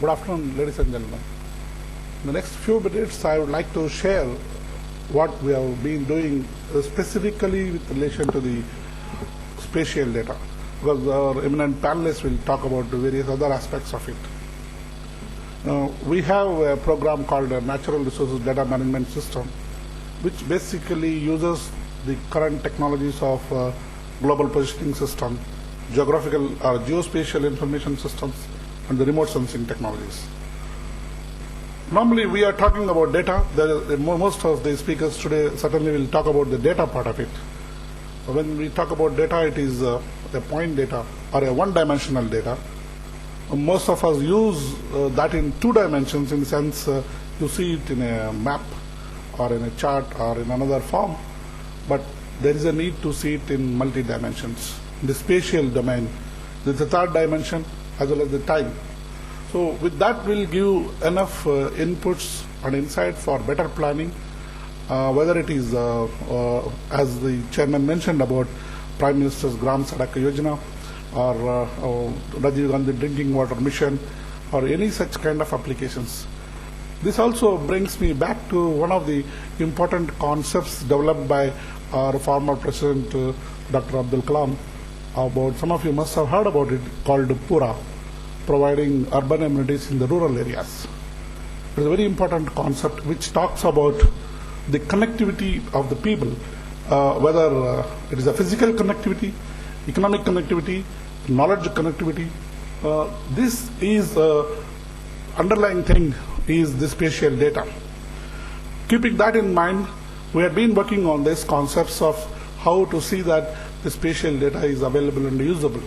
Good afternoon, ladies and gentlemen. In the next few minutes, I would like to share what we have been doing specifically with relation to the spatial data, because our eminent panelists will talk about the various other aspects of it. We have a program called a Natural Resources Data Management System, which basically uses the current technologies of global positioning system, geographical or geospatial information systems, and the remote sensing technologies. Normally, we are talking about data. Most of the speakers today certainly will talk about the data part of it. When we talk about data, it is a point data or a one-dimensional data. Most of us use that in two dimensions, in the sense you see it in a map or in a chart or in another form, but there is a need to see it in multi-dimensions. The spatial domain, there's a third dimension as well as the time. So with that, we'll give enough inputs and insight for better planning, whether it is, as the chairman mentioned, about Prime Minister's Gram Sadak Yojana or Rajiv Gandhi Drinking Water Mission or any such kind of applications. This also brings me back to one of the important concepts developed by our former president, Dr. Abdul Kalam. About some of you must have heard about it, called Pura, providing urban amenities in the rural areas. It is a very important concept which talks about the connectivity of the people, whether it is a physical connectivity, economic connectivity, knowledge connectivity. This is underlying thing is the spatial data. Keeping that in mind, we have been working on these concepts of how to see that the spatial data is available and usable.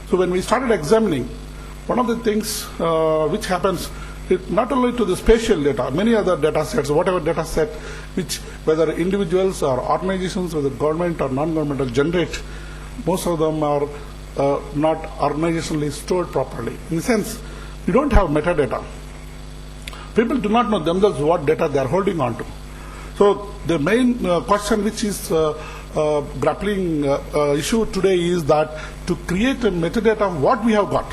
So when we started examining, one of the things which happens, not only to the spatial data, many other data sets, whatever data set, which whether individuals or organizations, whether government or non-governmental generate, most of them are not organizationally stored properly. In the sense, you don't have metadata. People do not know themselves what data they are holding on to. So the main question which is grappling issue today is that to create a metadata of what we have got,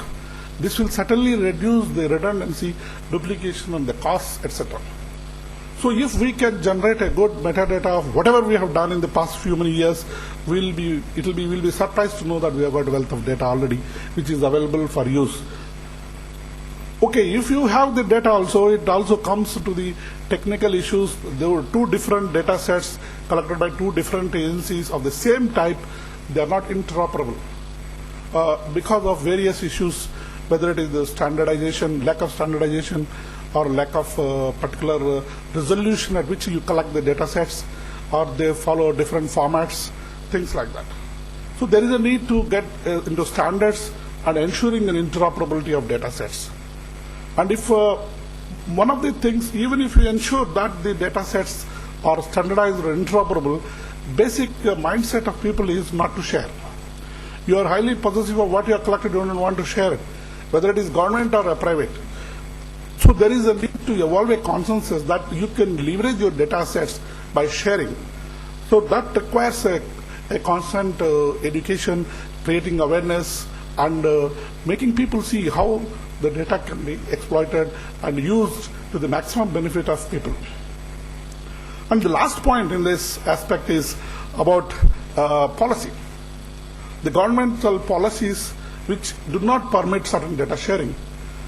this will certainly reduce the redundancy, duplication, and the costs, etc. So if we can generate a good metadata of whatever we have done in the past few many years, we'll be surprised to know that we have got a wealth of data already, which is available for use. Okay, if you have the data also, it also comes to the technical issues. There were two different data sets collected by two different agencies of the same type. They are not interoperable because of various issues, whether it is the standardization, lack of standardization, or lack of particular resolution at which you collect the data sets, or they follow different formats, things like that. So there is a need to get into standards and ensuring an interoperability of data sets. And if one of the things, even if you ensure that the data sets are standardized or interoperable, basic mindset of people is not to share. You are highly possessive of what you have collected, you don't want to share it, whether it is government or a private. So there is a need to evolve a consensus that you can leverage your data sets by sharing. So that requires a constant education, creating awareness, and making people see how the data can be exploited and used to the maximum benefit of people. And the last point in this aspect is about policy. The governmental policies which do not permit certain data sharing.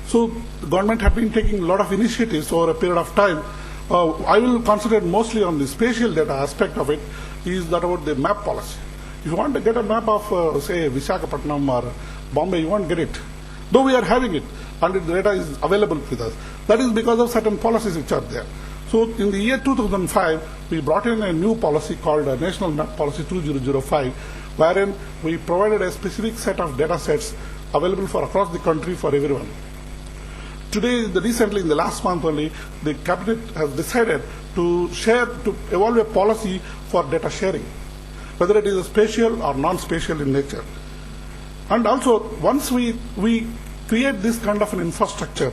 So the government have been taking a lot of initiatives over a period of time. I will concentrate mostly on the spatial data aspect of it, is that about the map policy. If you want to get a map of, say, Visakhapatnam or Bombay, you won't get it. Though we are having it, and the data is available with us. That is because of certain policies which are there. So in the year 2005, we brought in a new policy called National Map Policy 2005, wherein we provided a specific set of data sets available for across the country for everyone. Today, recently in the last month only, the cabinet has decided to evolve a policy for data sharing, whether it is spatial or non-spatial in nature. And also, once we create this kind of an infrastructure,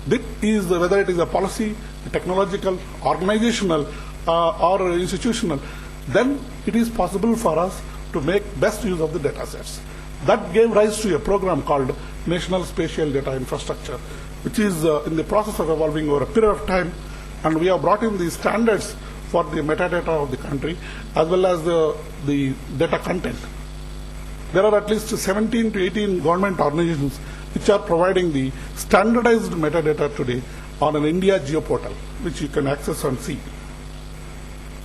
whether it is a policy, technological, organizational, or institutional, then it is possible for us to make best use of the data sets. That gave rise to a program called national spatial data infrastructure, which is in the process of evolving over a period of time, and we have brought in the standards for the metadata of the country as well as the data content. There are at least 17 to 18 government organizations which are providing the standardized metadata today on an India geoportal, which you can access and see,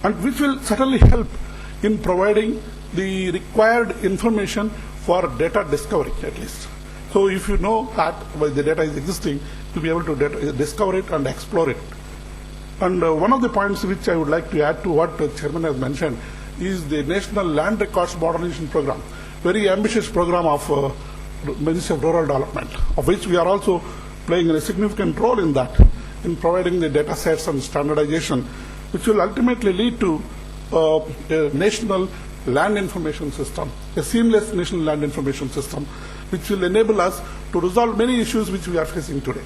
and which will certainly help in providing the required information for data discovery at least. So if you know that the data is existing, to be able to discover it and explore it. And one of the points which I would like to add to what the Chairman has mentioned is the National Land Records Modernization Program, very ambitious program of Ministry of Rural Development, of which we are also playing a significant role in that, in providing the data sets and standardization, which will ultimately lead to a national land information system, a seamless national land information system, which will enable us to resolve many issues which we are facing today.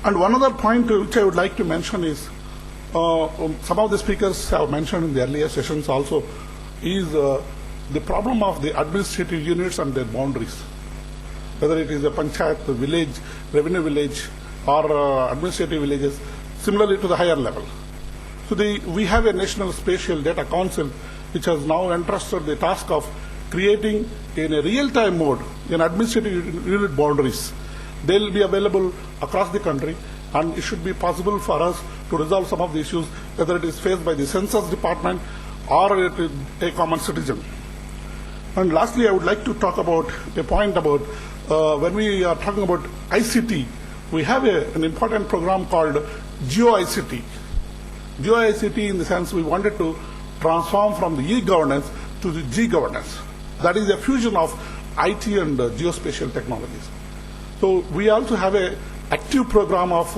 And one other point which I would like to mention is, some of the speakers have mentioned in the earlier sessions also, is the problem of the administrative units and their boundaries. Whether it is a panchayat, a village, revenue village, or administrative villages, similarly to the higher level. So we have a National Spatial Data Council which has now entrusted the task of creating in a real-time mode in administrative unit boundaries. They will be available across the country, and it should be possible for us to resolve some of the issues, whether it is faced by the census department or a common citizen. And lastly, I would like to talk about a point about when we are talking about ICT, we have an important program called Geo-ICT. Geo-ICT in the sense we wanted to transform from the e-governance to the G-governance. That is a fusion of IT and geospatial technologies. So we also have an active program of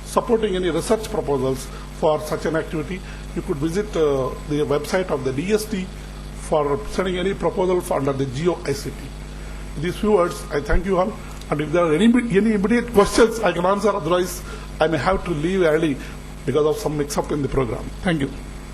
supporting any research proposals for such an activity. You could visit the website of the DST for sending any proposal under the Geo-ICT. These few words, I thank you all. And if there are any immediate questions, I can answer. Otherwise, I may have to leave early because of some mix-up in the program. Thank you.